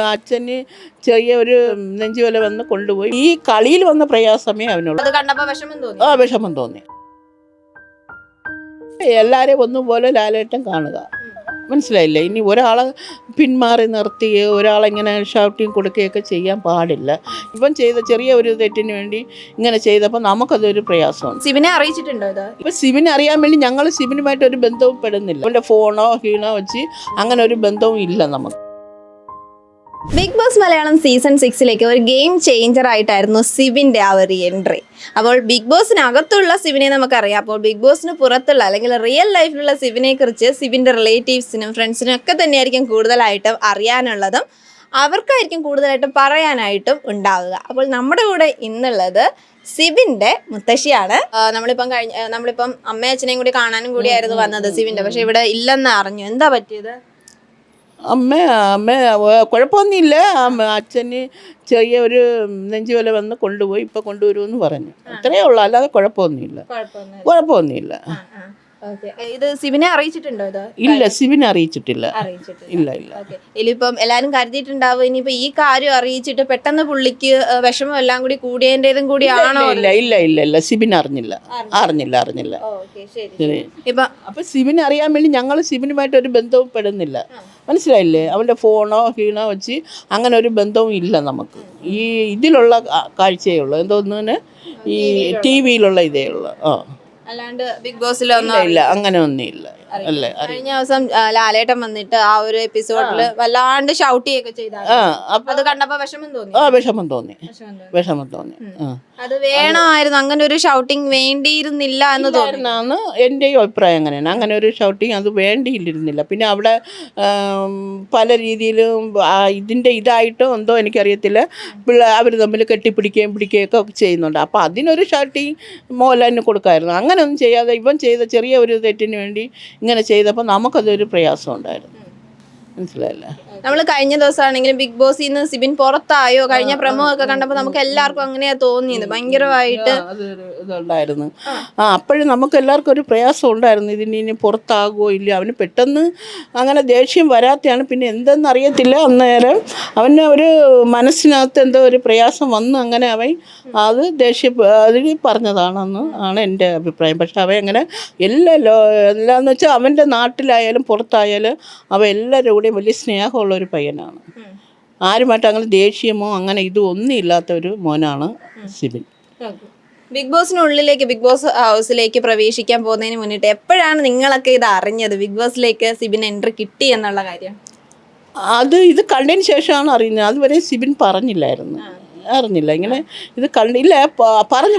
അച്ഛന് ചെറിയ ഒരു നെഞ്ചുവേല വന്ന് കൊണ്ടുപോയി. ഈ കളിയിൽ വന്ന പ്രയാസമേ അവനുള്ളൂ. അത് കണ്ടപ്പോ വിഷമം തോന്നി. വിഷമം തോന്നി. എല്ലാവരെയും ഒന്നുപോലെ ലാലേട്ടൻ കാണുക, മനസ്സിലായില്ലേ? ഇനി ഒരാളെ പിന്മാറി നിർത്തുകയോ ഒരാളെങ്ങനെ ഷൗട്ടിങ് കൊടുക്കുകയൊക്കെ ചെയ്യാൻ പാടില്ല. ഇപ്പം ചെയ്ത ചെറിയ ഒരു തെറ്റിന് വേണ്ടി ഇങ്ങനെ ചെയ്തപ്പോൾ നമുക്കതൊരു പ്രയാസമാണ്. സിബിനെ അറിയിച്ചിട്ടുണ്ടോ ഇത്? ഇപ്പം സിബിനെ അറിയാൻ വേണ്ടി ഞങ്ങൾ സിബിനുമായിട്ട് ഒരു ബന്ധവും പെടുന്നില്ല. അവൻ്റെ ഫോണോ ഹീണോ വെച്ച് അങ്ങനെ ഒരു ബന്ധവും ഇല്ല നമുക്ക്. ബിഗ് ബോസ് മലയാളം സീസൺ 6 ഒരു ഗെയിം ചേഞ്ചർ ആയിട്ടായിരുന്നു സിബിൻ്റെ ആ ഒരു എൻട്രി. അപ്പോൾ ബിഗ് ബോസിനകത്തുള്ള സിബിനെ നമുക്കറിയാം. അപ്പോൾ ബിഗ് ബോസിന് പുറത്തുള്ള അല്ലെങ്കിൽ റിയൽ ലൈഫിലുള്ള സിബിനെ കുറിച്ച് സിബിൻ്റെ റിലേറ്റീവ്സിനും ഫ്രണ്ട്സിനും ഒക്കെ തന്നെയായിരിക്കും കൂടുതലായിട്ടും അറിയാനുള്ളതും അവർക്കായിരിക്കും കൂടുതലായിട്ടും പറയാനായിട്ടും ഉണ്ടാവുക. അപ്പോൾ നമ്മുടെ കൂടെ ഇന്നുള്ളത് സിബിൻ്റെ മുത്തശ്ശിയാണ്. നമ്മളിപ്പം അമ്മയും അച്ഛനെയും കൂടി കാണാനും കൂടിയായിരുന്നു വന്നത് സിബിൻ്റെ. പക്ഷെ ഇവിടെ ഇല്ലെന്ന് അറിഞ്ഞു. എന്താ പറ്റിയത്? അമ്മ കുഴപ്പമൊന്നുമില്ല. അച്ഛന് ചെറിയ ഒരു നെഞ്ചുവേല വന്ന് കൊണ്ടുപോയി. ഇപ്പം കൊണ്ടുവരുമെന്ന് പറഞ്ഞു. അത്രയേ ഉള്ളൂ, അല്ലാതെ കുഴപ്പമൊന്നുമില്ല. ഇത് സിബിനെ അറിയിച്ചിട്ടുണ്ടോ? ഇത് ഇല്ല, സിബിനെ അറിയിച്ചിട്ടില്ല. ഇല്ല. ഇതിലിപ്പം എല്ലാരും കരുതിയിട്ടുണ്ടാവും ഇനിയിപ്പോ ഈ കാര്യം അറിയിച്ചിട്ട് പെട്ടെന്ന് പുള്ളിക്ക് വിഷമം എല്ലാം കൂടി കൂടിയതിൻ്റെതും കൂടി ആണോ? ഇല്ല, സിബിൻ അറിഞ്ഞില്ല. അപ്പൊ സിബിനെ അറിയാൻ വേണ്ടി ഞങ്ങൾ സിബിനുമായിട്ട് ഒരു ബന്ധവും പെടുന്നില്ല, മനസ്സിലായില്ലേ? അവൻ്റെ ഫോണോ ഹീണോ വെച്ച് അങ്ങനെ ഒരു ബന്ധവും ഇല്ല നമുക്ക്. ഈ ഇതിലുള്ള കാഴ്ചയേ ഉള്ളൂ, എന്തോന്നിന് ഈ TV-യിലുള്ള ഇതേ ഉള്ളൂ. അല്ലാണ്ട് ബിഗ് ബോസിലൊന്നും ഇല്ല, അങ്ങനെ ഒന്നുമില്ല. അല്ലേ, കഴിഞ്ഞ ദിവസം ലാലേട്ടൻ വന്നിട്ട് ആ ഒരു എപ്പിസോഡില് വല്ലാണ്ട് ഷൗട്ട് ചെയ്യൊക്കെ ചെയ്താൽ അത് കണ്ടപ്പോ വിഷമം തോന്നി. അത് വേണമായിരുന്നു, അങ്ങനെ ഒരു ഷൗട്ടിങ് വേണ്ടിയിരുന്നില്ല എന്ന് തോന്നുന്നു. എൻ്റെയും അഭിപ്രായം അങ്ങനെയാണ്. അങ്ങനെ ഒരു ഷൗട്ടിങ് അത് വേണ്ടിയിരുന്നില്ല. പിന്നെ അവിടെ പല രീതിയിലും ഇതിൻ്റെ ഇതായിട്ടോ എന്തോ എനിക്കറിയത്തില്ല, അവർ തമ്മിൽ പിടിക്കുകയൊക്കെ ചെയ്യുന്നുണ്ട്. അപ്പോൾ അതിനൊരു ഷൗട്ടിങ് മോഹൻലാലിന് കൊടുക്കാമായിരുന്നു. അങ്ങനെയൊന്നും ചെയ്യാതെ ഇവൻ ചെയ്ത ചെറിയ ഒരു തെറ്റിന് വേണ്ടി ഇങ്ങനെ ചെയ്തപ്പോൾ നമുക്കതൊരു പ്രയാസം ഉണ്ടായിരുന്നു, മനസ്സിലായില്ലേ? നമ്മൾ കഴിഞ്ഞ ദിവസമാണെങ്കിലും ബിഗ് ബോസിൽ നിന്ന് സിബിൻ പുറത്തായോ കഴിഞ്ഞ പ്രമോ ഒക്കെ കണ്ടപ്പോൾ നമുക്ക് എല്ലാവർക്കും അങ്ങനെയാ തോന്നിയത്, ഭയങ്കരമായിട്ട് ഇതുണ്ടായിരുന്നു. അപ്പോഴും നമുക്ക് എല്ലാവർക്കും ഒരു പ്രയാസം ഉണ്ടായിരുന്നു, ഇനി പുറത്താകുമോ ഇല്ല. അവന് പെട്ടെന്ന് അങ്ങനെ ദേഷ്യം വരാത്തതാണ്. പിന്നെ എന്തെന്ന് അറിയത്തില്ല, അന്നേരം അവന് ഒരു മനസ്സിനകത്ത് എന്തോ ഒരു പ്രയാസം വന്ന് അങ്ങനെ അവൻ അത് അതിൽ പറഞ്ഞതാണെന്ന് ആണ് എൻ്റെ അഭിപ്രായം. പക്ഷെ അവൻ അങ്ങനെ എല്ലാന്ന് വെച്ചാൽ അവൻ്റെ നാട്ടിലായാലും പുറത്തായാലും അവൻ എല്ലാവരും കൂടെയും വലിയ സ്നേഹമുള്ള ഒരു പയ്യനാണ്. ആരുമായിട്ട് അങ്ങനെ ദേഷ്യമോ അങ്ങനെ ഇതൊന്നും ഇല്ലാത്ത ഒരു മോനാണ് സിബിൻ. ബിഗ് ബോസിനുള്ളിലേക്ക് ബിഗ് ബോസ് ഹൗസിലേക്ക് പ്രവേശിക്കാൻ പോകുന്നതിന് മുന്നിട്ട് എപ്പോഴാണ് നിങ്ങളൊക്കെ ഇത് അറിഞ്ഞത്, ബിഗ് ബോസിലേക്ക് സിബിൻ എൻട്രി കിട്ടി എന്നുള്ള കാര്യം? ഇത് കണ്ടതിന് ശേഷമാണ് അറിയുന്നത്. അതുവരെ സിബിൻ അറിഞ്ഞില്ല. ഇങ്ങനെ ഇത് കണ്ടില്ല.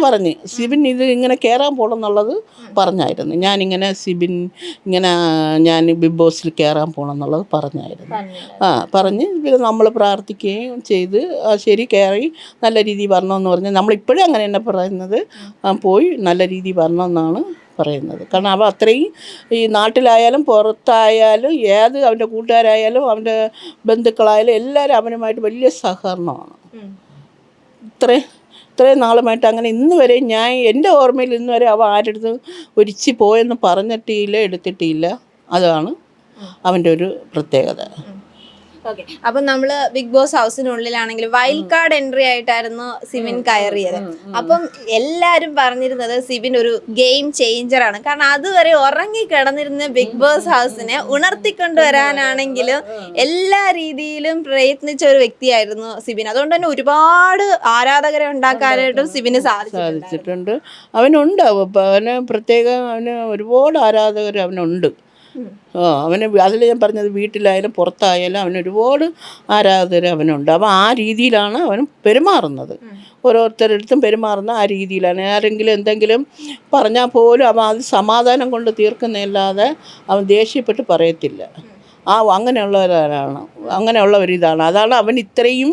പറഞ്ഞ് സിബിൻ ഇത് ഇങ്ങനെ കയറാൻ പോകണമെന്നുള്ളത് പറഞ്ഞായിരുന്നു. ഞാനിങ്ങനെ സിബിൻ ഞാൻ ബിഗ് ബോസിൽ കയറാൻ പോകണമെന്നുള്ളത് പറഞ്ഞായിരുന്നു. പറഞ്ഞ് പിന്നെ നമ്മൾ പ്രാർത്ഥിക്കുകയും ചെയ്ത് ശരി കയറി നല്ല രീതിയിൽ വരണമെന്ന് പറഞ്ഞ് നമ്മളിപ്പോഴും അങ്ങനെ തന്നെ പറയുന്നത്, പോയി നല്ല രീതിയിൽ വരണമെന്നാണ് പറയുന്നത്. കാരണം അവ അത്രയും ഈ നാട്ടിലായാലും പുറത്തായാലും അവൻ്റെ കൂട്ടുകാരായാലും അവൻ്റെ ബന്ധുക്കളായാലും എല്ലാവരും അവനുമായിട്ട് വലിയ സഹകരണമാണ്. ഇത്രയും നാളുമായിട്ട് അങ്ങനെ ഇന്ന് വരെ എൻ്റെ ഓർമ്മയിൽ ഇന്ന് വരെ അവ ആരുടെ ഒരിച്ച് പോയെന്ന് പറഞ്ഞിട്ടില്ല, എടുത്തിട്ടില്ല. അതാണ് അവൻ്റെ ഒരു പ്രത്യേകത. ഓക്കെ, അപ്പം നമ്മൾ ബിഗ് ബോസ് ഹൗസിനുള്ളിലാണെങ്കിൽ വൈൽഡ് കാർഡ് എൻട്രി ആയിട്ടായിരുന്നു സിബിൻ കയറിയത്. അപ്പം എല്ലാവരും പറഞ്ഞിരുന്നത് സിബിൻ ഒരു ഗെയിം ചേഞ്ചറാണ്. കാരണം അതുവരെ ഉറങ്ങി കിടന്നിരുന്ന ബിഗ് ബോസ് ഹൗസിനെ ഉണർത്തിക്കൊണ്ടുവരാനാണെങ്കിലും എല്ലാ രീതിയിലും പ്രയത്നിച്ച ഒരു വ്യക്തിയായിരുന്നു സിബിൻ. അതുകൊണ്ട് തന്നെ ഒരുപാട് ആരാധകരെ ഉണ്ടാക്കാനായിട്ടും സിബിന് സാധിച്ചിട്ടുണ്ട്. അവനുണ്ട്, അവന് പ്രത്യേകം അവന് ഒരുപാട് ആരാധകർ അവനുണ്ട്. അവന് അതിൽ ഞാൻ പറഞ്ഞത് വീട്ടിലായാലും പുറത്തായാലും അവന് ഒരുപാട് ആരാധകർ അവനുണ്ട്. അവൻ ആ രീതിയിലാണ് അവൻ പെരുമാറുന്നത്. ഓരോരുത്തരുടെ അടുത്തും പെരുമാറുന്ന ആ രീതിയിലാണ്. ആരെങ്കിലും എന്തെങ്കിലും പറഞ്ഞാൽ പോലും അവൻ അത് സമാധാനം കൊണ്ട് തീർക്കുന്നതല്ലാതെ അവൻ ദേഷ്യപ്പെട്ട് പറയത്തില്ല. അങ്ങനെയുള്ള ഒരിതാണ്. അതാണ് അവൻ ഇത്രയും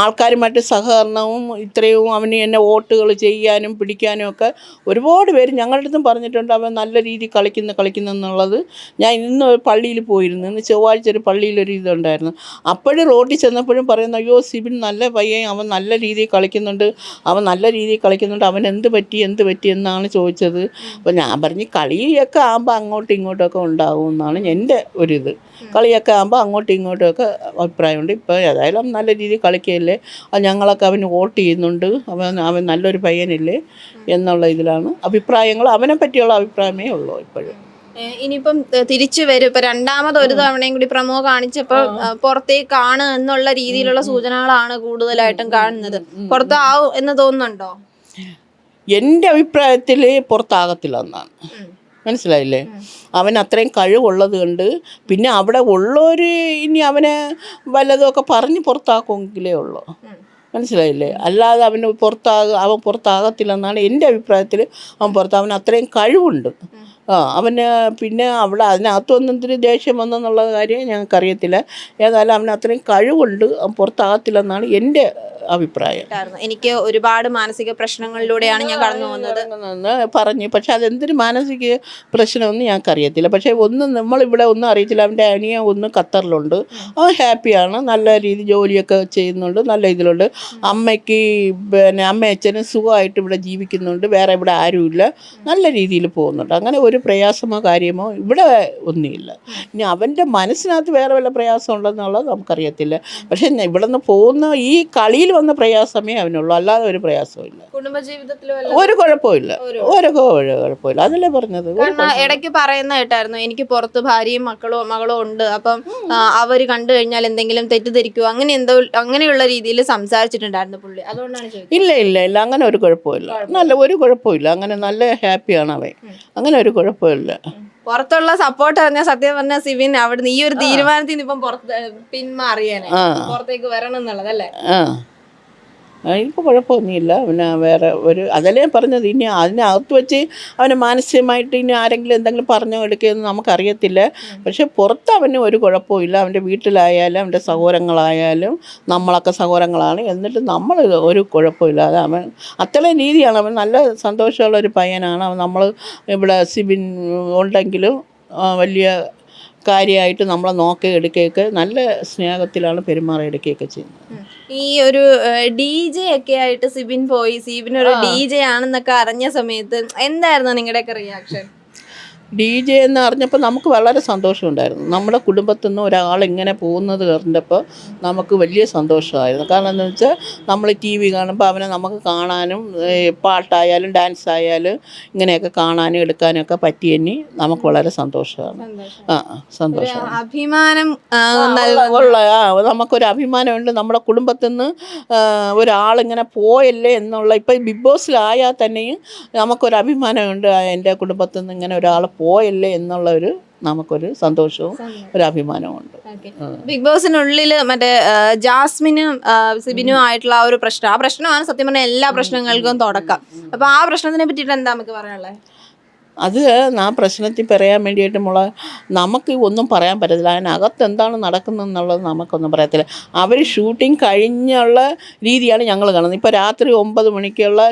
ആൾക്കാരുമായിട്ട് സഹകരണവും ഇത്രയും അവന് എന്നെ വോട്ടുകൾ ചെയ്യാനും പിടിക്കാനും ഒക്കെ ഒരുപാട് പേര് ഞങ്ങളുടെ അടുത്തും പറഞ്ഞിട്ടുണ്ട്. അവൻ നല്ല രീതിയിൽ കളിക്കുന്നെന്നുള്ളത്. ഞാൻ ഇന്ന് പള്ളിയിൽ പോയിരുന്നു. ഇന്ന് ചൊവ്വാഴ്ച ഒരു പള്ളിയിലൊരു ഇതുണ്ടായിരുന്നു. അപ്പോഴും റോഡിൽ ചെന്നപ്പോഴും പറയുന്നു, അയ്യോ സിബിൻ നല്ല പയ്യൻ, അവൻ നല്ല രീതിയിൽ കളിക്കുന്നുണ്ട്, അവൻ എന്ത് പറ്റി എന്നാണ് ചോദിച്ചത്. അപ്പോൾ ഞാൻ പറഞ്ഞു കളിയൊക്കെ ആകുമ്പോൾ അങ്ങോട്ടും ഇങ്ങോട്ടൊക്കെ ഉണ്ടാവും എന്നാണ് എൻ്റെ ഒരിത്. കളിയൊക്കെ ആകുമ്പോൾ അങ്ങോട്ടും ഇങ്ങോട്ടും ഒക്കെ അഭിപ്രായമുണ്ട്. ഇപ്പോൾ ഏതായാലും നല്ല രീതിയിൽ കളിക്കുകയല്ലേ, അത് ഞങ്ങളൊക്കെ അവന് വോട്ട് ചെയ്യുന്നുണ്ട്, അവൻ നല്ലൊരു പയ്യനില്ലേ എന്നുള്ള ഇതിലാണ് അഭിപ്രായങ്ങൾ. അവനെ പറ്റിയുള്ള അഭിപ്രായമേ ഉള്ളൂ ഇപ്പോഴും. ഇനിയിപ്പം തിരിച്ചു വരും, ഇപ്പൊ രണ്ടാമത് ഒരു തവണയും കൂടി പ്രമോ കാണിച്ചപ്പോ പുറത്തേക്കാണ് എന്നുള്ള രീതിയിലുള്ള സൂചനകളാണ് കൂടുതലായിട്ടും കാണുന്നത്. പുറത്താവും എന്ന് തോന്നുന്നുണ്ടോ? എൻ്റെ അഭിപ്രായത്തിൽ പുറത്താകത്തില്ല എന്നാണ്. മനസ്സിലായില്ലേ? അവൻ അത്രയും കഴിവുള്ളത് കൊണ്ട്. പിന്നെ അവിടെ ഉള്ളവർ ഇനി അവനെ വല്ലതുമൊക്കെ പറഞ്ഞ് പുറത്താക്കുമെങ്കിലേ ഉള്ളൂ. മനസ്സിലായില്ലേ? അല്ലാതെ അവൻ പുറത്താകത്തില്ലെന്നാണ് എൻ്റെ അഭിപ്രായത്തിൽ. അവൻ അത്രയും കഴിവുണ്ട്. അവന് പിന്നെ അവിടെ അതിനകത്തൊന്നും ഇത്തിരി ദേഷ്യം വന്നെന്നുള്ള കാര്യം ഞങ്ങൾക്കറിയത്തില്ല. ഏതായാലും അവന് അത്രയും കഴിവുണ്ട്, അവൻ പുറത്താകത്തില്ലെന്നാണ് എൻ്റെ അഭിപ്രായം. എനിക്ക് ഒരുപാട് മാനസിക പ്രശ്നങ്ങളിലൂടെയാണ് ഞാൻ കടന്നു പോകുന്നത് പറഞ്ഞു. പക്ഷെ അതെന്തൊരു മാനസിക പ്രശ്നമൊന്നും ഞങ്ങൾക്കറിയത്തില്ല. പക്ഷേ നമ്മളിവിടെ ഒന്നും അറിയത്തില്ല. അവൻ്റെ അനിയൻ ഖത്തറിലുണ്ട്, അവൻ ഹാപ്പിയാണ്, നല്ല രീതിയിൽ ജോലിയൊക്കെ ചെയ്യുന്നുണ്ട്, നല്ല ഇതിലുണ്ട്. അമ്മയ്ക്ക് പിന്നെ അച്ഛനും സുഖമായിട്ട് ഇവിടെ ജീവിക്കുന്നുണ്ട്, വേറെ ഇവിടെ ആരുമില്ല, നല്ല രീതിയിൽ പോകുന്നുണ്ട്. അങ്ങനെ ഒരു പ്രയാസമോ കാര്യമോ ഇവിടെ ഒന്നുമില്ല. ഇനി അവൻ്റെ മനസ്സിനകത്ത് വേറെ വല്ല പ്രയാസം ഉണ്ടെന്നുള്ളത് നമുക്കറിയത്തില്ല. പക്ഷേ ഇവിടെ നിന്ന് പോകുന്ന ഈ കളിയിൽ വന്ന പ്രയാസമേ അവനുള്ളൂ, അല്ലാതെ ഒരു പ്രയാസവും ഇല്ല. കുടുംബജീവിതത്തിൽ ഒരു കുഴപ്പമില്ല, ഒരു കുഴപ്പമില്ല. അതല്ലേ പറഞ്ഞത്. ഇടയ്ക്ക് പറയുന്ന കേട്ടായിരുന്നു, എനിക്ക് പുറത്ത് ഭാര്യയും മകളും ഉണ്ട്, അപ്പം അവര് കണ്ടു കഴിഞ്ഞാൽ എന്തെങ്കിലും തെറ്റിദ്ധരിക്കുമോ അങ്ങനെയുള്ള രീതിയിൽ സംസാരിച്ചിട്ടുണ്ടായിരുന്നു പുള്ളി. അതുകൊണ്ടാണ് ചോദിച്ചത്. ഇല്ല അങ്ങനെ ഒരു കുഴപ്പമില്ല. ഒരു കുഴപ്പമില്ല. അങ്ങനെ നല്ല ഹാപ്പിയാണ് അവൻ. അങ്ങനെ ഒരു കുഴപ്പമില്ല. പുറത്തുള്ള സപ്പോർട്ട് പറഞ്ഞാൽ സത്യം പറഞ്ഞാൽ സിബിൻ അവിടുന്ന് ഈ ഒരു തീരുമാനത്തിൽ നിന്ന് ഇപ്പം പിന്മാറിയേനെ, പുറത്തേക്ക് വരണം എന്നുള്ളതല്ലേ? ഇപ്പോൾ കുഴപ്പമൊന്നുമില്ല. പിന്നെ വേറെ അതല്ലേ പറഞ്ഞത്. ഇനി അതിനകത്ത് വെച്ച് അവന് മാനസികമായിട്ട് ഇനി ആരെങ്കിലും എന്തെങ്കിലും പറഞ്ഞു എടുക്കുകയെന്ന് നമുക്കറിയത്തില്ല. പക്ഷെ പുറത്ത് അവന് ഒരു കുഴപ്പമില്ല. അവൻ്റെ വീട്ടിലായാലും അവൻ്റെ സഹോദരങ്ങളായാലും നമ്മളൊക്കെ സഹോദരങ്ങളാണ്. എന്നിട്ട് നമ്മൾ ഒരു കുഴപ്പമില്ലാതെ അവൻ അത്രയും രീതിയാണ്. അവൻ നല്ല സന്തോഷമുള്ളൊരു പയ്യനാണ്. നമ്മൾ ഇവിടെ സിബിൻ ഉണ്ടെങ്കിലും വലിയ കാര്യമായിട്ട് നമ്മളെ നോക്കുകയൊക്കെ നല്ല സ്നേഹത്തിലാണ് പെരുമാറിയെടുക്കുകയൊക്കെ ചെയ്യുന്നത്. ഈ ഒരു DJ ഒക്കെ ആയിട്ട് സിബിൻ ഒരു DJ ആണെന്നൊക്കെ അറിഞ്ഞ സമയത്ത് എന്തായിരുന്നു നിങ്ങളുടെയൊക്കെ റിയാക്ഷൻ? DJ എന്ന് അറിഞ്ഞപ്പോൾ നമുക്ക് വളരെ സന്തോഷമുണ്ടായിരുന്നു. നമ്മുടെ കുടുംബത്തിൽ നിന്ന് ഒരാൾ ഇങ്ങനെ പോകുന്നത് കണ്ടപ്പോൾ നമുക്ക് വലിയ സന്തോഷമായിരുന്നു. കാരണം എന്താണെന്ന് വെച്ചാൽ നമ്മൾ TV കാണുമ്പോൾ അവനെ നമുക്ക് കാണാനും പാട്ടായാലും ഡാൻസ് ആയാലും ഇങ്ങനെയൊക്കെ കാണാനും എടുക്കാനും ഒക്കെ പറ്റിയെങ്കിൽ നമുക്ക് വളരെ സന്തോഷമാണ്. സന്തോഷം, അഭിമാനം നമുക്കൊരു അഭിമാനമുണ്ട്. നമ്മുടെ കുടുംബത്തിൽ നിന്ന് ഒരാളിങ്ങനെ പോയല്ലേ എന്നുള്ള. ഇപ്പം ബിഗ് ബോസിലായാൽ തന്നെയും നമുക്കൊരു അഭിമാനമുണ്ട്. എൻ്റെ കുടുംബത്തിൽ നിന്ന് ഇങ്ങനെ ഒരാൾ പോയല്ലേ എന്നുള്ള നമുക്കൊരു സന്തോഷവും ഒരു അഭിമാനവും ഉണ്ട്. ബിഗ് ബോസിനുള്ളിൽ മറ്റേ ജാസ്മിനും സിബിനും ആയിട്ടുള്ള ആ ഒരു പ്രശ്നം, ആ പ്രശ്നമാണ് സത്യം പറഞ്ഞാൽ എല്ലാ പ്രശ്നങ്ങൾക്കും തുടക്കം. അപ്പൊ ആ പ്രശ്നത്തിനെ പറ്റിയിട്ട് എന്താ നമുക്ക് പറയാനുള്ളത്? അത് ആ പ്രശ്നത്തിൽ പറയാൻ വേണ്ടിയിട്ട് നമുക്ക് ഒന്നും പറയാൻ പറ്റത്തില്ല. അതിനകത്ത് എന്താണ് നടക്കുന്നതെന്നുള്ളത് നമുക്കൊന്നും പറയത്തില്ല. അവർ ഷൂട്ടിംഗ് കഴിഞ്ഞുള്ള രീതിയാണ് ഞങ്ങൾ കാണുന്നത്. ഇപ്പോൾ രാത്രി 9 മണിക്കുള്ള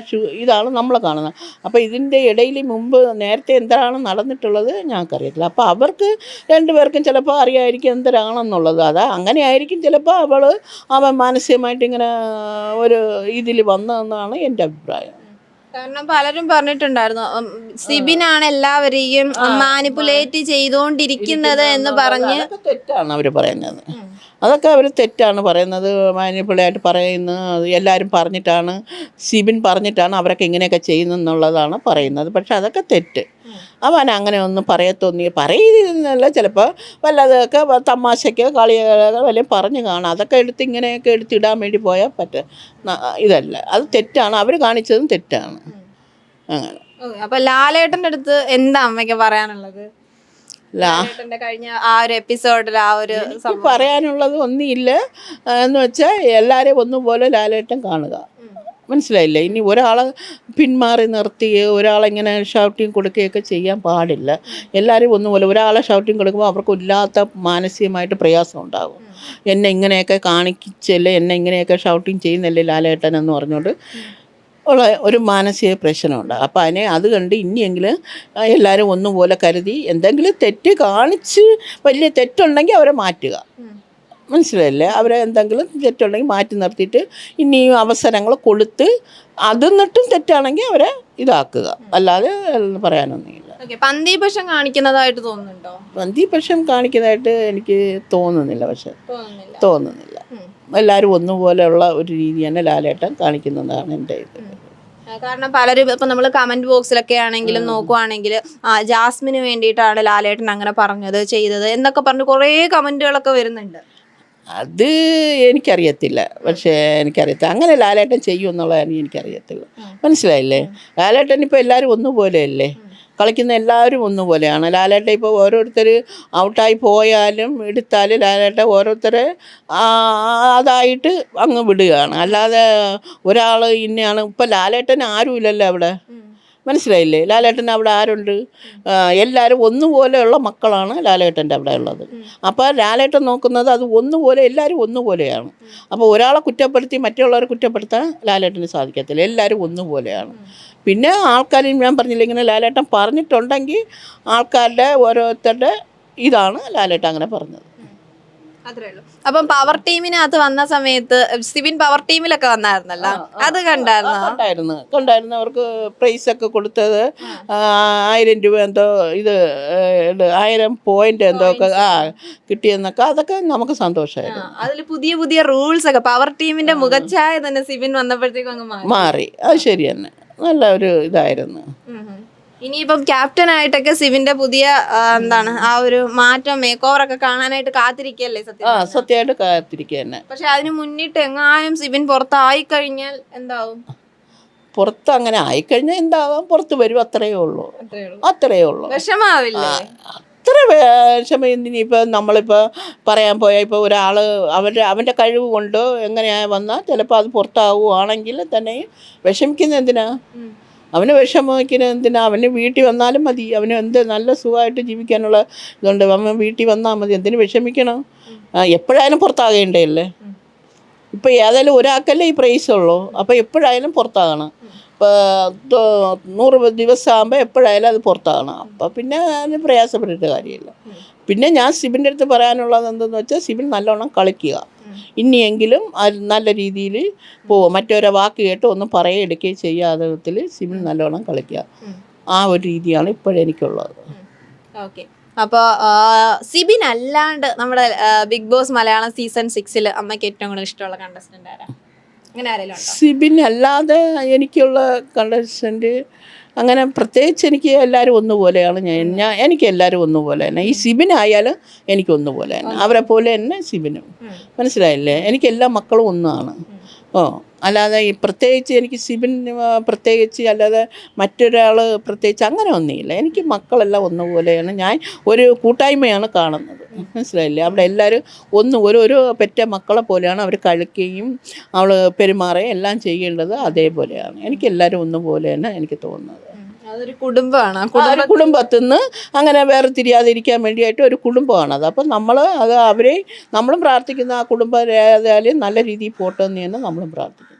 ഇതാണ് നമ്മൾ കാണുന്നത്. അപ്പോൾ ഇതിൻ്റെ ഇടയിൽ മുമ്പ് നേരത്തെ എന്താണ് നടന്നിട്ടുള്ളത് ഞങ്ങൾക്കറിയത്തില്ല. അപ്പോൾ അവർക്ക് രണ്ടുപേർക്കും ചിലപ്പോൾ അറിയാമായിരിക്കും എന്തരാണെന്നുള്ളത്. അങ്ങനെയായിരിക്കും ചിലപ്പോൾ അവൻ മാനസികമായിട്ട് ഇങ്ങനെ ഒരു ഇതിൽ വന്നതെന്നാണ് എൻ്റെ അഭിപ്രായം. കാരണം പലരും പറഞ്ഞിട്ടുണ്ടായിരുന്നു സിബിനാണ് എല്ലാവരെയും മാനിപ്പുലേറ്റ് ചെയ്തുകൊണ്ടിരിക്കുന്നത് എന്ന് പറഞ്ഞ്. തെറ്റാണ് അവർ പറയുന്നത്. അതൊക്കെ അവർ തെറ്റാണ് പറയുന്നത്. മാനിപ്പുലേറ്റ് പറയുന്നത് എല്ലാവരും പറഞ്ഞിട്ടാണ്, സിബിൻ പറഞ്ഞിട്ടാണ് അവരൊക്കെ ഇങ്ങനെയൊക്കെ ചെയ്യുന്നതെന്നുള്ളതാണ് പറയുന്നത്. പക്ഷെ അതൊക്കെ തെറ്റ്. അവൻ അങ്ങനെ ഒന്നും പറയുന്നില്ല. ചിലപ്പോൾ വല്ലതൊക്കെ തമാശയ്ക്കോ കളിയൊക്കെ വല്ലതും പറഞ്ഞു കാണാം. അതൊക്കെ ഇങ്ങനെയൊക്കെ എടുത്തിടാൻ വേണ്ടി പോയാൽ ഇതല്ല, അത് തെറ്റാണ്. അവർ കാണിച്ചതും തെറ്റാണ്. അങ്ങനെ. അപ്പോൾ ലാലേട്ടൻ്റെ അടുത്ത് എന്താ അമ്മയ്ക്ക് പറയാനുള്ളത്? കഴിഞ്ഞ ആ ഒരു എപ്പിസോഡിൽ പറയാനുള്ളത് ഒന്നുമില്ല. എന്ന് വെച്ചാൽ എല്ലാവരെയും ഒന്നുപോലെ ലാലേട്ടൻ കാണുക. മനസ്സിലായില്ലേ? ഇനി ഒരാളെ പിന്മാറി നിർത്തുകയോ ഒരാളെങ്ങനെ ഷൗട്ടിങ് കൊടുക്കുകയൊക്കെ ചെയ്യാൻ പാടില്ല. എല്ലാവരും ഒന്നുപോലെ. ഒരാളെ ഷൗട്ടിങ് കൊടുക്കുമ്പോൾ അവർക്ക് ഇല്ലാത്ത മാനസികമായിട്ട് പ്രയാസം ഉണ്ടാകും. എന്നെ ഇങ്ങനെയൊക്കെ കാണിച്ചല്ലേ, എന്നെ ഇങ്ങനെയൊക്കെ ഷൗട്ടിങ് ചെയ്യുന്നല്ലേ ലാലേട്ടൻ എന്ന് പറഞ്ഞുകൊണ്ട് ഉള്ള ഒരു മാനസിക പ്രശ്നമുണ്ട്. അപ്പോൾ അത് കണ്ട് ഇനിയെങ്കിലും എല്ലാവരും ഒന്നുപോലെ കരുതി എന്തെങ്കിലും തെറ്റ് കാണിച്ച് വലിയ തെറ്റുണ്ടെങ്കിൽ അവരെ മാറ്റുക. മനസ്സിലായില്ലേ? അവരെ എന്തെങ്കിലും തെറ്റുണ്ടെങ്കിൽ മാറ്റി നിർത്തിയിട്ട് ഇനിയും അവസരങ്ങൾ കൊടുത്ത് അതെന്നിട്ടും തെറ്റാണെങ്കിൽ അവരെ ഇതാക്കുക. അല്ലാതെ പറയാനൊന്നുമില്ല. ഓക്കെ, പന്തിപക്ഷം കാണിക്കുന്നതായിട്ട് തോന്നുന്നുണ്ടോ? പന്തിപക്ഷം കാണിക്കുന്നതായിട്ട് എനിക്ക് തോന്നുന്നില്ല, പക്ഷെ തോന്നുന്നില്ല. തോന്നുന്നില്ല. എല്ലാവരും ഒന്നുപോലെയുള്ള ഒരു രീതി തന്നെ ലാലേട്ടൻ കാണിക്കുന്നതാണ് എൻ്റെ ഇത്. കാരണം പലരും ഇപ്പൊ നമ്മൾ കമന്റ് ബോക്സിലൊക്കെ ആണെങ്കിലും നോക്കുവാണെങ്കിൽ ജാസ്മിന് വേണ്ടിയിട്ടാണ് ലാലേട്ടൻ അങ്ങനെ പറഞ്ഞത് ചെയ്തത് എന്നൊക്കെ പറഞ്ഞ് കുറേ കമന്റുകളൊക്കെ വരുന്നുണ്ട്. അത് എനിക്കറിയത്തില്ല, പക്ഷേ എനിക്കറിയത്തില്ല അങ്ങനെ ലാലേട്ടൻ ചെയ്യും എന്നുള്ളതാണ് എനിക്കറിയത്തില്ല. മനസ്സിലായില്ലേ? ലാലേട്ടൻ ഇപ്പോൾ എല്ലാവരും ഒന്നുപോലെയല്ലേ, കളിക്കുന്ന എല്ലാവരും ഒന്നുപോലെയാണ്. ലാലേട്ടൻ ഇപ്പോൾ ഓരോരുത്തർ ഔട്ടായി പോയാലും എടുത്താലും ലാലേട്ടൻ ഓരോരുത്തരെ അതായിട്ട് അങ്ങ് വിടുകയാണ്. അല്ലാതെ ഒരാൾ ഇന്നയാണ്. ഇപ്പം ലാലേട്ടൻ ആരും ഇല്ലല്ലോ അവിടെ, മനസ്സിലായില്ലേ? ലാലേട്ടൻ അവിടെ ആരുണ്ട്? എല്ലാവരും ഒന്നുപോലെയുള്ള മക്കളാണ് ലാലേട്ടൻ്റെ അവിടെ ഉള്ളത്. അപ്പോൾ ലാലേട്ടൻ നോക്കുന്നത് അത് ഒന്നുപോലെ, എല്ലാവരും ഒന്നുപോലെയാണ്. അപ്പോൾ ഒരാളെ കുറ്റപ്പെടുത്തി മറ്റുള്ളവരെ കുറ്റപ്പെടുത്താൻ ലാലേട്ടന് സാധിക്കത്തില്ല. എല്ലാവരും ഒന്നുപോലെയാണ്. പിന്നെ ആൾക്കാരും ഞാൻ പറഞ്ഞില്ല, ഇങ്ങനെ ലാലേട്ടൻ പറഞ്ഞിട്ടുണ്ടെങ്കിൽ ആൾക്കാരുടെ ഓരോരുത്തരുടെ ഇതാണ് ലാലേട്ടൻ അങ്ങനെ പറഞ്ഞത്. അത്രേ ഉള്ളൂ. അപ്പം പവർ ടീമിനകത്ത് വന്ന സമയത്ത് സിബിൻ പവർ ടീമിലൊക്കെ വന്നായിരുന്നല്ലോ, അത് കണ്ടായിരുന്നു. അവർക്ക് പ്രൈസ് ഒക്കെ കൊടുത്തത് 1000 രൂപ എന്തോ, ഇത് 1000 പോയിന്റ് എന്തോ ഒക്കെ കിട്ടിയെന്നൊക്കെ, അതൊക്കെ നമുക്ക് സന്തോഷമായിരുന്നു. അതിൽ പുതിയ പുതിയ റൂൾസ് ഒക്കെ പവർ ടീമിന്റെ മുഖച്ഛായ തന്നെ സിബിൻ വന്നപ്പോഴത്തേക്കും അങ്ങ് മാറി. അത് ശരി തന്നെ, നല്ല ഒരു ഇതായിരുന്നു. ഇനിയിപ്പം ക്യാപ്റ്റൻ ആയിട്ടൊക്കെ സിബിന്റെ പുതിയ എന്താണ് ആ ഒരു മാറ്റം, മേക്ക് ഓവർ ഒക്കെ കാണാനായിട്ട് കാത്തിരിക്കല്ലേ? സത്യമായിട്ട് കാത്തിരിക്കുക തന്നെ. പക്ഷെ അതിന് മുന്നിട്ട് എങ്ങാനും സിബിൻ പുറത്തായി കഴിഞ്ഞാൽ എന്താവും? പുറത്ത് അങ്ങനെ ആയിക്കഴിഞ്ഞാൽ എന്താവാം, പുറത്ത് വരും, അത്രയേ ഉള്ളൂ. വിഷമാവില്ലേ? അത്ര വിഷമം എന്തിനിപ്പോൾ നമ്മളിപ്പോൾ പറയാൻ പോയാൽ ഇപ്പോൾ ഒരാൾ അവൻ്റെ കഴിവ് കൊണ്ടോ എങ്ങനെയാ വന്നാൽ ചിലപ്പോൾ അത് പുറത്താവുകയാണെങ്കിൽ തന്നെ വിഷമിക്കുന്ന എന്തിനാ? അവന് വിഷമിക്കുന്നത് എന്തിനാ? അവന് വീട്ടിൽ വന്നാലും മതി, അവന് എന്ത് നല്ല സുഖമായിട്ട് ജീവിക്കാനുള്ള ഇതുണ്ട്. അവൻ വീട്ടിൽ വന്നാൽ മതി, എന്തിനു വിഷമിക്കണം? എപ്പോഴായാലും പുറത്താകേണ്ടതല്ലേ? ഇപ്പോൾ ഏതായാലും ഒരാൾക്കല്ലേ ഈ പ്രൈസ് ഉള്ളൂ, അപ്പോൾ എപ്പോഴായാലും പുറത്താകണം. ഇപ്പോൾ 100 ദിവസം ആകുമ്പോൾ എപ്പോഴായാലും അത് പുറത്താകണം. അപ്പോൾ പിന്നെ അതിന് പ്രയാസപ്പെട്ടിട്ട് കാര്യമില്ല. പിന്നെ ഞാൻ സിബിൻ്റെ അടുത്ത് പറയാനുള്ളത് എന്തെന്ന് വെച്ചാൽ, സിബിൻ നല്ലോണം കളിക്കുക. ഇനിയെങ്കിലും നല്ല രീതിയിൽ പോവുക, മറ്റൊരു വാക്ക് കേട്ട് ഒന്നും പറയുകയും ചെയ്യാതെ വിധത്തിൽ സിബിൻ നല്ലോണം കളിക്കുക. ആ ഒരു രീതിയാണ് ഇപ്പോഴെനിക്കുള്ളത്. ഓക്കെ, അപ്പോൾ സിബിൻ അല്ലാണ്ട് നമ്മുടെ ബിഗ് ബോസ് മലയാളം സീസൺ 6 അമ്മയ്ക്ക് ഏറ്റവും കൂടുതൽ ഇഷ്ടമുള്ള കണ്ടസ്റ്റന്റ് ആരാ? അങ്ങനെ ആരെങ്കിലും ഉണ്ടോ? സിബിൻ അല്ലാതെ എനിക്കുള്ള കണ്ടസ്റ്റന്റ് അങ്ങനെ പ്രത്യേകിച്ച് എനിക്ക് എല്ലാവരും ഒന്നുപോലെയാണ്. എനിക്ക് എല്ലാവരും ഒന്നുപോലെ തന്നെ. ഈ സിബിനായാലും എനിക്കൊന്നുപോലെ തന്നെ, അവരെ പോലെ തന്നെ സിബിനും. മനസ്സിലായില്ലേ? എനിക്ക് എല്ലാ മക്കളും ഒന്നാണ്. അല്ലാതെ ഈ പ്രത്യേകിച്ച് എനിക്ക് സിബിൻ പ്രത്യേകിച്ച് അല്ലാതെ മറ്റൊരാൾ പ്രത്യേകിച്ച് അങ്ങനെ ഒന്നുമില്ല. എനിക്ക് മക്കളെല്ലാം ഒന്നുപോലെയാണ്. ഞാൻ ഒരു കൂട്ടായ്മയാണ് കാണുന്നത്. മനസ്സിലായില്ലേ? അവിടെ എല്ലാവരും ഓരോ പെറ്റ മക്കളെ പോലെയാണ് അവർ കളിക്കുകയും അവൾ പെരുമാറുകയും എല്ലാം ചെയ്യേണ്ടത് അതേപോലെയാണ്. എനിക്ക് എല്ലാവരും ഒന്നുപോലെ തന്നെ എനിക്ക് തോന്നുന്നത്. അതൊരു കുടുംബമാണ്. കുടുംബത്തിൽ നിന്ന് അങ്ങനെ വേറെ തിരിയാതിരിക്കാൻ വേണ്ടിയായിട്ട് ഒരു കുടുംബമാണത്. അപ്പം നമ്മളും പ്രാർത്ഥിക്കുന്ന ആ കുടുംബം ഏതായാലും നല്ല രീതിയിൽ പോട്ടെ എന്ന് തന്നെ നമ്മളും പ്രാർത്ഥിക്കും.